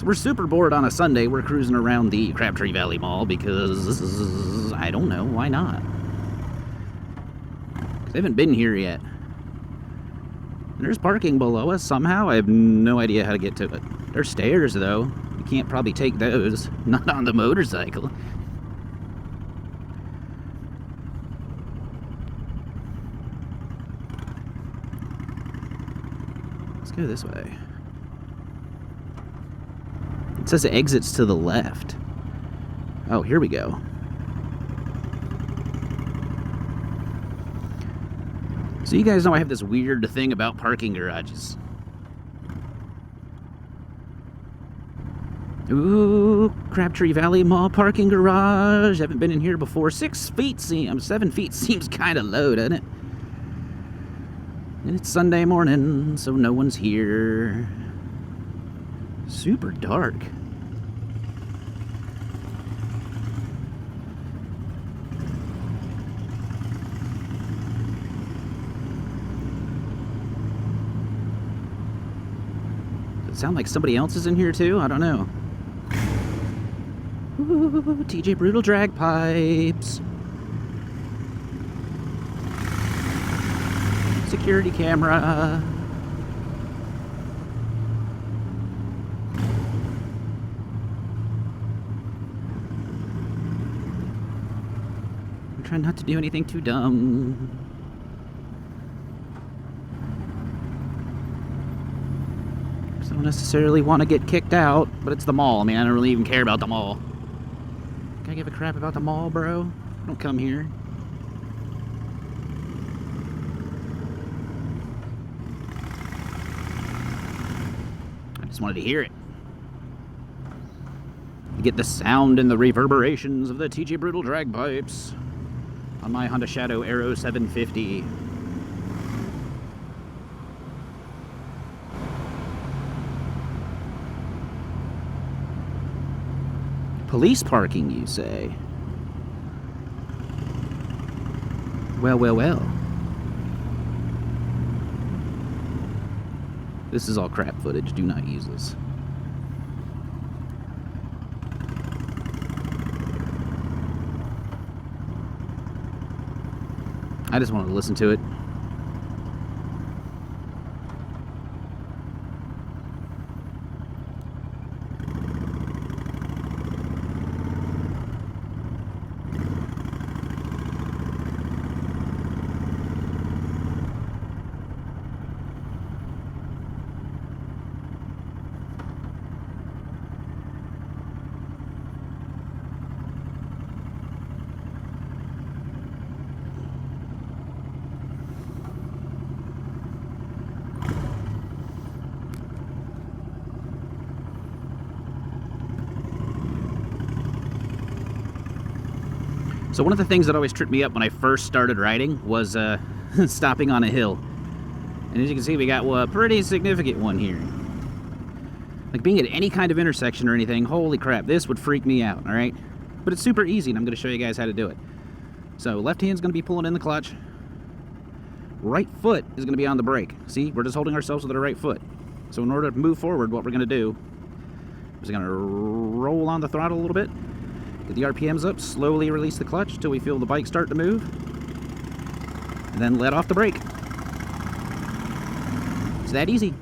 So we're super bored on a Sunday. We're cruising around the Crabtree Valley Mall because, I don't know, why not? Because I haven't been here yet. And there's parking below us somehow. I have no idea how to get to it. There's stairs, though. You can't probably take those. Not on the motorcycle. Let's go this way. It says it exits to the left. Oh, here we go. So you guys know I have this weird thing about parking garages. Ooh, Crabtree Valley Mall parking garage. Haven't been in here before. 7 feet seems kind of low, doesn't it? And it's Sunday morning, so no one's here. Super dark. Does it sound like somebody else is in here too? I don't know. Ooh, TJ Brutal Drag Pipes. Security camera. I'm trying not to do anything too dumb. I don't necessarily want to get kicked out, but it's the mall. I mean, I don't really even care about the mall. Can I give a crap about the mall, bro? Don't come here. I just wanted to hear it. Get the sound and the reverberations of the TJ Brutal Drag Pipes on my Honda Shadow Aero 750. Police parking, you say? Well, well, well. This is all crap footage. Do not use this. I just wanted to listen to it. So one of the things that always tripped me up when I first started riding was stopping on a hill. And as you can see, we got a pretty significant one here. Like being at any kind of intersection or anything, holy crap, this would freak me out, all right? But it's super easy, and I'm gonna show you guys how to do it. So left hand's gonna be pulling in the clutch. Right foot is gonna be on the brake. See, we're just holding ourselves with our right foot. So in order to move forward, what we're gonna do is gonna roll on the throttle a little bit. Get the RPMs up, slowly release the clutch until we feel the bike start to move, and then let off the brake. It's that easy.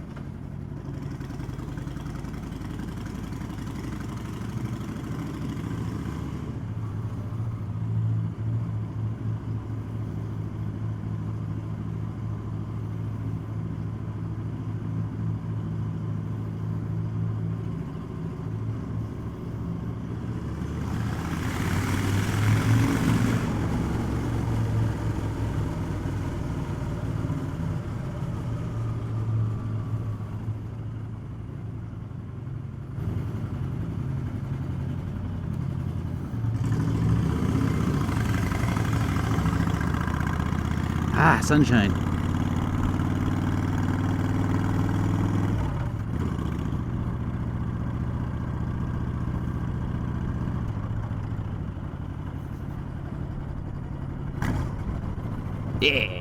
Ah, sunshine. Yeah.